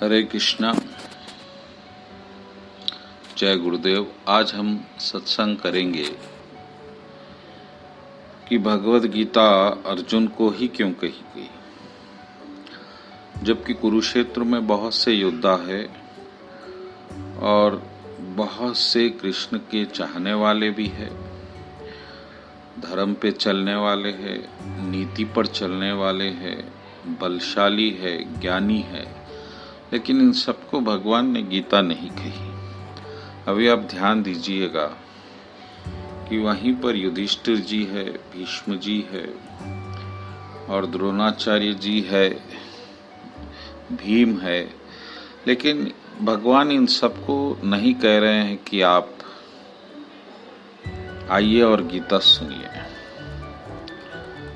हरे कृष्णा, जय गुरुदेव। आज हम सत्संग करेंगे कि भगवद गीता अर्जुन को ही क्यों कही गई, जबकि कुरुक्षेत्र में बहुत से योद्धा है और बहुत से कृष्ण के चाहने वाले भी है, धर्म पे चलने वाले हैं, नीति पर चलने वाले हैं, बलशाली है, ज्ञानी है, लेकिन इन सबको भगवान ने गीता नहीं कही। अभी आप ध्यान दीजिएगा कि वहीं पर युधिष्ठिर जी है, भीष्म जी है और द्रोणाचार्य जी है, भीम है, लेकिन भगवान इन सबको नहीं कह रहे हैं कि आप आइए और गीता सुनिए।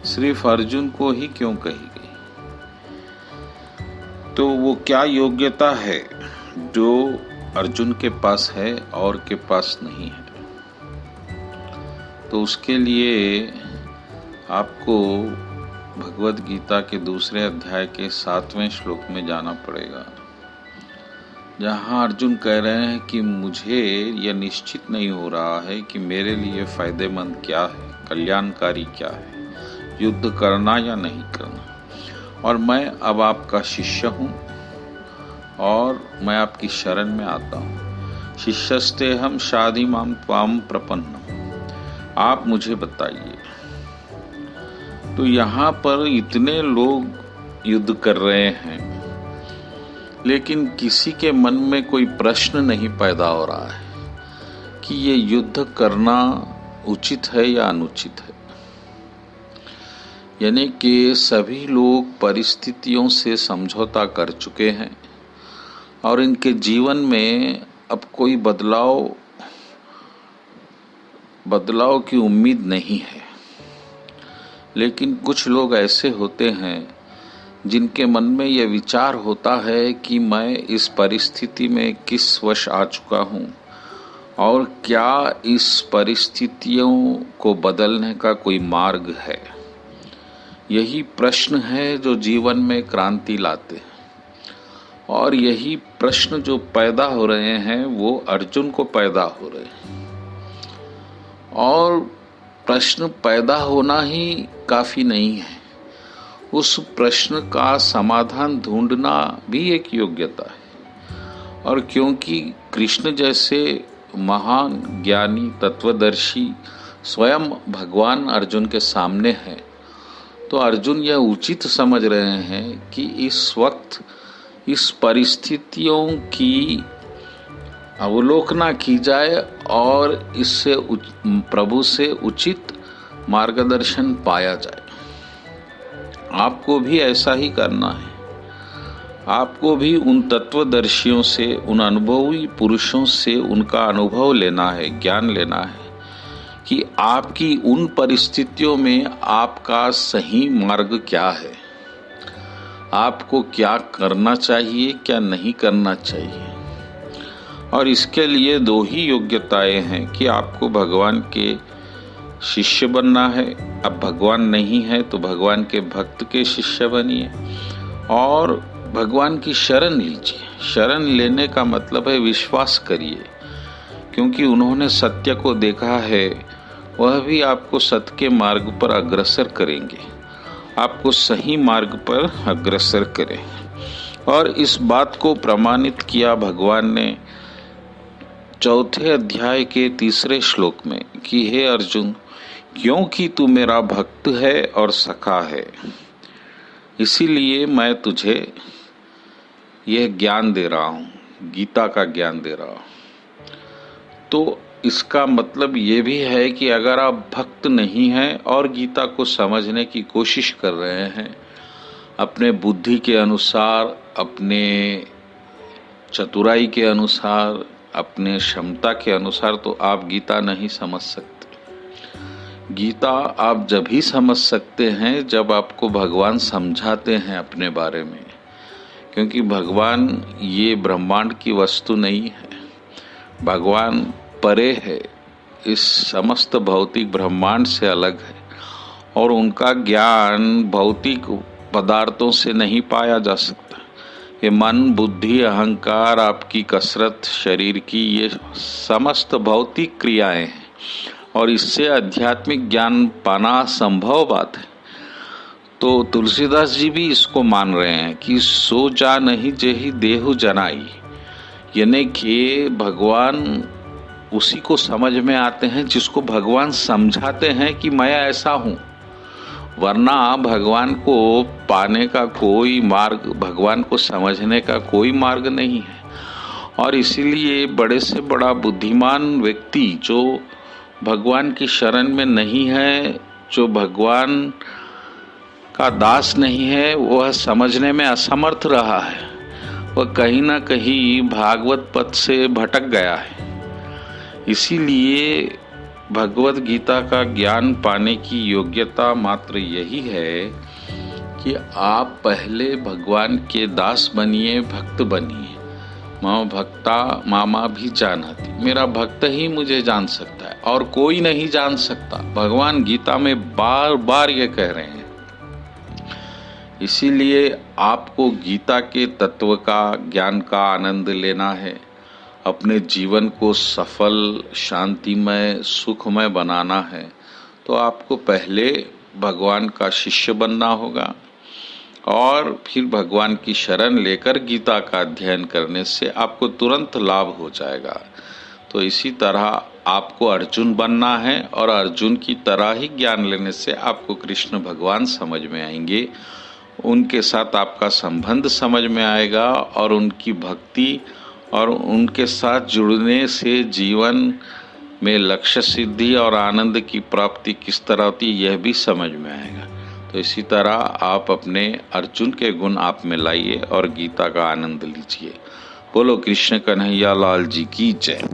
सिर्फ अर्जुन को ही क्यों कही गई? तो वो क्या योग्यता है जो अर्जुन के पास है और के पास नहीं है? तो उसके लिए आपको भगवद गीता के दूसरे अध्याय के 7वें श्लोक में जाना पड़ेगा, जहाँ अर्जुन कह रहे हैं कि मुझे यह निश्चित नहीं हो रहा है कि मेरे लिए फायदेमंद क्या है, कल्याणकारी क्या है, युद्ध करना या नहीं करना। और मैं अब आपका शिष्य हूँ और मैं आपकी शरण में आता हूँ। शिष्यस्ते हम शाधि माम त्वाम प्रपन्नम, आप मुझे बताइए। तो यहाँ पर इतने लोग युद्ध कर रहे हैं, लेकिन किसी के मन में कोई प्रश्न नहीं पैदा हो रहा है कि ये युद्ध करना उचित है या अनुचित है। यानी कि सभी लोग परिस्थितियों से समझौता कर चुके हैं और इनके जीवन में अब कोई बदलाव की उम्मीद नहीं है। लेकिन कुछ लोग ऐसे होते हैं जिनके मन में यह विचार होता है कि मैं इस परिस्थिति में किस वश आ चुका हूँ और क्या इस परिस्थितियों को बदलने का कोई मार्ग है। यही प्रश्न है जो जीवन में क्रांति लाते हैं, और यही प्रश्न जो पैदा हो रहे हैं वो अर्जुन को पैदा हो रहे हैं। और प्रश्न पैदा होना ही काफी नहीं है, उस प्रश्न का समाधान ढूंढना भी एक योग्यता है। और क्योंकि कृष्ण जैसे महान ज्ञानी तत्वदर्शी स्वयं भगवान अर्जुन के सामने है, तो अर्जुन यह उचित समझ रहे हैं कि इस वक्त इस परिस्थितियों की अवलोकना की जाए और इससे प्रभु से उचित मार्गदर्शन पाया जाए। आपको भी ऐसा ही करना है। आपको भी उन तत्वदर्शियों से, उन अनुभवी पुरुषों से उनका अनुभव लेना है, ज्ञान लेना है कि आपकी उन परिस्थितियों में आपका सही मार्ग क्या है, आपको क्या करना चाहिए, क्या नहीं करना चाहिए। और इसके लिए दो ही योग्यताएं हैं कि आपको भगवान के शिष्य बनना है। अब भगवान नहीं है तो भगवान के भक्त के शिष्य बनिए और भगवान की शरण लीजिए। शरण लेने का मतलब है विश्वास करिए, क्योंकि उन्होंने सत्य को देखा है, वह भी आपको सत्य के मार्ग पर अग्रसर करेंगे, आपको सही मार्ग पर अग्रसर करेंगे। और इस बात को प्रमाणित किया भगवान ने 4 अध्याय के 3 श्लोक में कि हे अर्जुन, क्योंकि तू मेरा भक्त है और सखा है, इसीलिए मैं तुझे यह ज्ञान दे रहा हूँ, गीता का ज्ञान दे रहा हूँ। तो इसका मतलब ये भी है कि अगर आप भक्त नहीं हैं और गीता को समझने की कोशिश कर रहे हैं अपने बुद्धि के अनुसार, अपने चतुराई के अनुसार, अपने क्षमता के अनुसार, तो आप गीता नहीं समझ सकते। गीता आप जब ही समझ सकते हैं जब आपको भगवान समझाते हैं अपने बारे में, क्योंकि भगवान ये ब्रह्मांड की वस्तु नहीं है। भगवान परे है, इस समस्त भौतिक ब्रह्मांड से अलग है और उनका ज्ञान भौतिक पदार्थों से नहीं पाया जा सकता। ये मन, बुद्धि, अहंकार, आपकी कसरत, शरीर की ये समस्त भौतिक क्रियाएं हैं और इससे आध्यात्मिक ज्ञान पाना संभव बात है। तो तुलसीदास जी भी इसको मान रहे हैं कि सो जा नहीं जेहि देहु जनाई, यानी कि भगवान उसी को समझ में आते हैं जिसको भगवान समझाते हैं कि मैं ऐसा हूँ, वरना भगवान को पाने का कोई मार्ग, भगवान को समझने का कोई मार्ग नहीं है। और इसीलिए बड़े से बड़ा बुद्धिमान व्यक्ति जो भगवान की शरण में नहीं है, जो भगवान का दास नहीं है, वह समझने में असमर्थ रहा है, वह कहीं ना कहीं भागवत पथ से भटक गया है। इसीलिए भगवत गीता का ज्ञान पाने की योग्यता मात्र यही है कि आप पहले भगवान के दास बनिए, भक्त बनिए। माँ भक्ता मामा भी जानती, मेरा भक्त ही मुझे जान सकता है और कोई नहीं जान सकता। भगवान गीता में बार बार ये कह रहे हैं। इसीलिए आपको गीता के तत्व का, ज्ञान का आनंद लेना है, अपने जीवन को सफल, शांतिमय, सुखमय बनाना है, तो आपको पहले भगवान का शिष्य बनना होगा और फिर भगवान की शरण लेकर गीता का अध्ययन करने से आपको तुरंत लाभ हो जाएगा। तो इसी तरह आपको अर्जुन बनना है और अर्जुन की तरह ही ज्ञान लेने से आपको कृष्ण भगवान समझ में आएंगे, उनके साथ आपका संबंध समझ में आएगा और उनकी भक्ति और उनके साथ जुड़ने से जीवन में लक्ष्य सिद्धि और आनंद की प्राप्ति किस तरह होती यह भी समझ में आएगा। तो इसी तरह आप अपने अर्जुन के गुण आप में लाइए और गीता का आनंद लीजिए। बोलो कृष्ण कन्हैया लाल जी की जय।